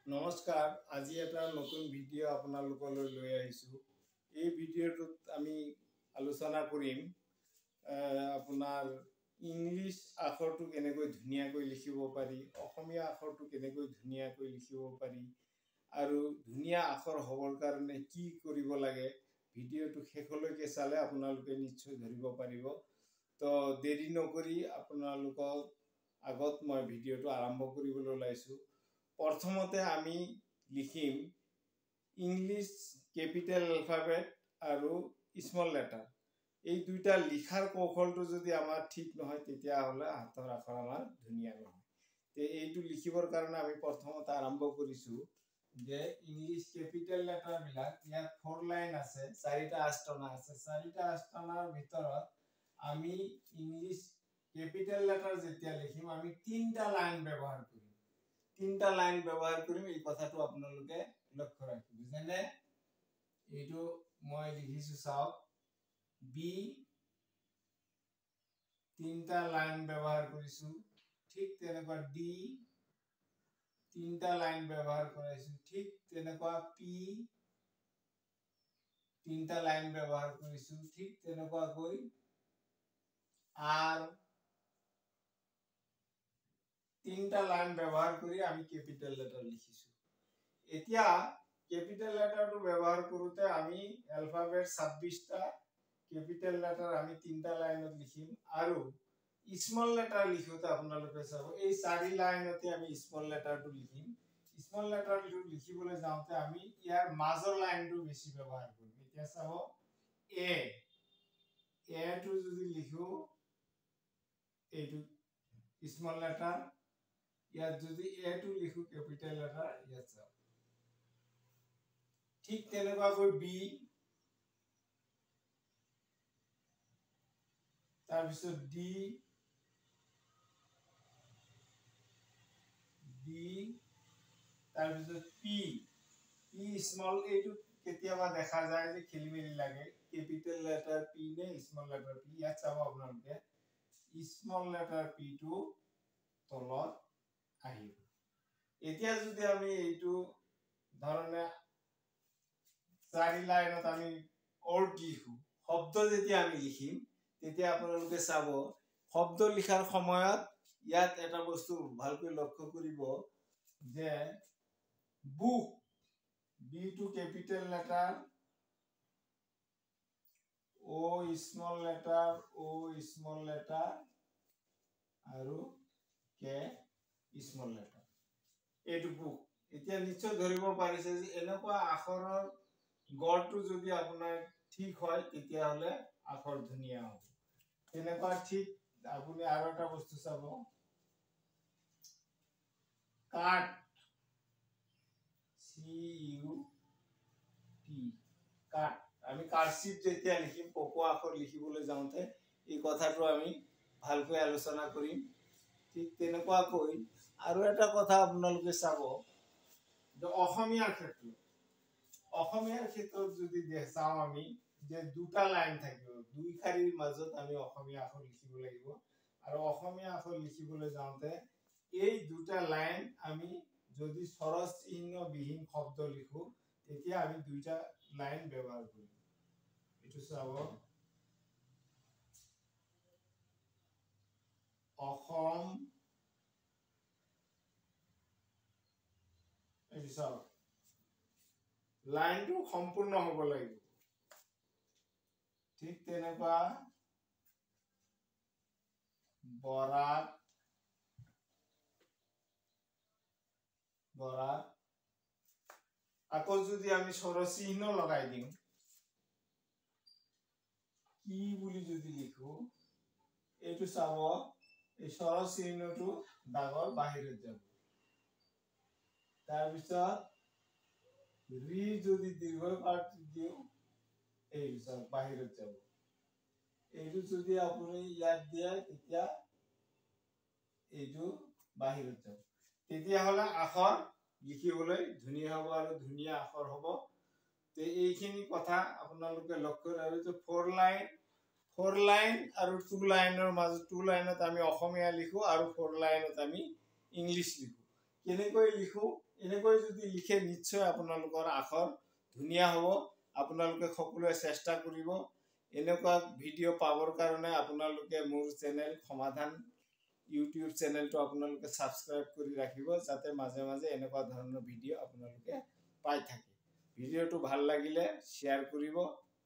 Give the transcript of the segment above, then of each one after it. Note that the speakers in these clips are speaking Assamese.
নমস্কাৰ, আজি এটা নতুন ভিডিঅ' আপোনালোকলৈ লৈ আহিছোঁ। এই ভিডিঅ'টোত আমি আলোচনা কৰিম আপোনাৰ ইংলিছ আখৰটো কেনেকৈ ধুনীয়াকৈ লিখিব পাৰি, অসমীয়া আখৰটো কেনেকৈ ধুনীয়াকৈ লিখিব পাৰি আৰু ধুনীয়া আখৰ হ'বৰ কাৰণে কি কৰিব লাগে। ভিডিঅ'টো শেষলৈকে চালে আপোনালোকে নিশ্চয় ধৰিব পাৰিব। তো দেৰি নকৰি আপোনালোকক আগত মই ভিডিঅ'টো আৰম্ভ কৰিবলৈ ওলাইছোঁ। প্ৰথমতে আমি লিখিম ইংলিছ কেপিটেল এলফাবেট আৰু স্মল লেটাৰ। এই দুইটা লিখাৰ কৌশলটো যদি আমাৰ ঠিক নহয় তেতিয়াহ'লে হাতৰ আখৰ আমাৰ ধুনীয়া নহয়। তে এইটো লিখিবৰ কাৰণে আমি প্ৰথমতে আৰম্ভ কৰিছোঁ যে ইংলিছ কেপিটেল লেটাৰবিলাক ইয়াত 4 লাইন আছে, 4টা আস্তনা আছে। 4টা আস্তনাৰ ভিতৰত আমি ইংলিছ কেপিটেল লেটাৰ যেতিয়া লিখিম আমি 3টা লাইন ব্যৱহাৰ কৰিম। 3টা লাইন ব্যৱহাৰ কৰিম, এই কথাটো আপোনালোকে লক্ষ্য ৰাখিব। যেনে এইটো মই লিখিছো চাওক, বি 3টা লাইন ব্যৱহাৰ কৰিছো। ঠিক তেনেকুৱা ডি 3টা লাইন ব্যৱহাৰ কৰিছো। ঠিক তেনেকুৱা পি 3টা লাইন ব্যৱহাৰ কৰিছো। ঠিক তেনেকুৱাকৈ আৰ 3টা লাইন ব্যৱহাৰ কৰি আমি কেপিটেল লেটাৰ লিখিছো। এতিয়া কেপিটেল লেটাৰটো ব্যৱহাৰ কৰোতে আমি এলফাবেট 26টা, কেপিটেল লেটাৰ আমি 3টা লাইনত লিখিম আৰু স্মল লেটাৰ লিখোতে আপোনালোকে চাব এই 4 লাইনতে আমি স্মল লেটাৰটো লিখিম। স্মল লেটাৰটো লিখিবলৈ যাওঁতে আমি ইয়াৰ মাজৰ লাইনটো বেছি ব্যৱহাৰ কৰিম। এতিয়া চাব এ টো যদি লিখো এইটো স্মল লেটাৰ, ইয়াত যদি এ টো লিখো কেপিটেল লেটাৰ, ইয়াত চাওক। ঠিক তেনেকুৱাকৈ বি, তাৰপিছত ডি, তাৰপিছত পি স্মল। এইটো কেতিয়াবা দেখা যায় যে খেলি মেলি লাগে, কেপিটেল লেটাৰ পি নে স্মল লেটাৰ পি। ইয়াত চাব আপোনালোকে স্মল লেটাৰ পি টো তলত আহিব। এতিয়া যদি আমি এইটো ধৰণে 4 লাইনত আমি অৰ্ড লিখো, শব্দ যেতিয়া আমি লিখিম তেতিয়া আপোনালোকে চাব শব্দ লিখাৰ সময়ত ইয়াত এটা বস্তু ভালকৈ লক্ষ্য কৰিব যে বুক, বি টো কেপিটেল লেটাৰ, ও স্মল লেটাৰ, আৰু কে স্মল লেটাৰ, এইটো বুক। এতিয়া নিশ্চয় ধৰিব পাৰিছে যে এনেকুৱা আখৰৰ গড়টো যদি আপোনাৰ ঠিক হয় তেতিয়াহ'লে আখৰ ধুনীয়া হ'ব। তেনেকুৱা ঠিক আপুনি আৰু এটা বস্তু চাব, কাট, CUT, কাট। আমি কাৰ্চিভ যেতিয়া লিখিম, কোকো আখৰ লিখিবলৈ যাওঁতে এই কথাটো আমি ভালকৈ আলোচনা কৰিম। ঠিক তেনেকুৱাকৈ আৰু এটা কথা আপোনালোকে চাব যে অসমীয়াৰ ক্ষেত্ৰত যদি চাওঁ আমি যে 2টা লাইন থাকিব, 2 শাৰীৰ মাজত আমি অসমীয়া আখৰ লিখিব লাগিব। আৰু অসমীয়া আখৰ লিখিবলৈ যাওঁতে এই 2টা লাইন আমি যদি স্বৰচ চিহ্ন বিহীন শব্দ লিখো তেতিয়া আমি 2টা লাইন ব্যৱহাৰ কৰিম। এইটো চাব, অসম, এইটো চাওক লাইনটো সম্পূৰ্ণ হ'ব লাগিব। ঠিক তেনেকুৱা বৰাক, আকৌ যদি আমি স্বৰচ চিহ্ন লগাই দিওঁ, কি বুলি যদি লিখো, এইটো চাব এই স্বৰচ চিহ্নটো ডাঙৰ বাহিৰত যাব। তাৰপিছত ৰি যদি দীৰ্ঘ দিওঁ, এইটো চাওক বাহিৰত যাব। এইটো যদি আপুনি ইয়াত দিয়ে তেতিয়া এইটো বাহিৰত যাব। তেতিয়াহ'লে আখৰ লিখিবলৈ ধুনীয়া হ'ব আৰু ধুনীয়া আখৰ হ'ব। তে এইখিনি কথা আপোনালোকে লক্ষ্য ৰাখিব যে 4 লাইন আৰু 2 লাইনৰ মাজত 2 লাইনত আমি অসমীয়া লিখো আৰু 4 লাইনত আমি ইংলিছ লিখো। কেনেকৈ লিখোঁ, এনেকৈ যদি লিখে নিশ্চয় আপোনালোকৰ আখৰ ধুনীয়া হ'ব। আপোনালোকে সকলোৱে চেষ্টা কৰিব। এনেকুৱা ভিডিঅ' পাবৰ কাৰণে আপোনালোকে মোৰ চেনেল সমাধান ইউটিউব চেনেলটো আপোনালোকে ছাবস্ক্ৰাইব কৰি ৰাখিব, যাতে মাজে মাজে এনেকুৱা ধৰণৰ ভিডিঅ' আপোনালোকে পাই থাকে। ভিডিঅ'টো ভাল লাগিলে শ্বেয়াৰ কৰিব,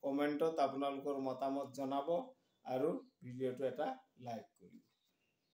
কমেণ্টত আপোনালোকৰ মতামত জনাব আৰু ভিডিঅ'টো এটা লাইক কৰিব।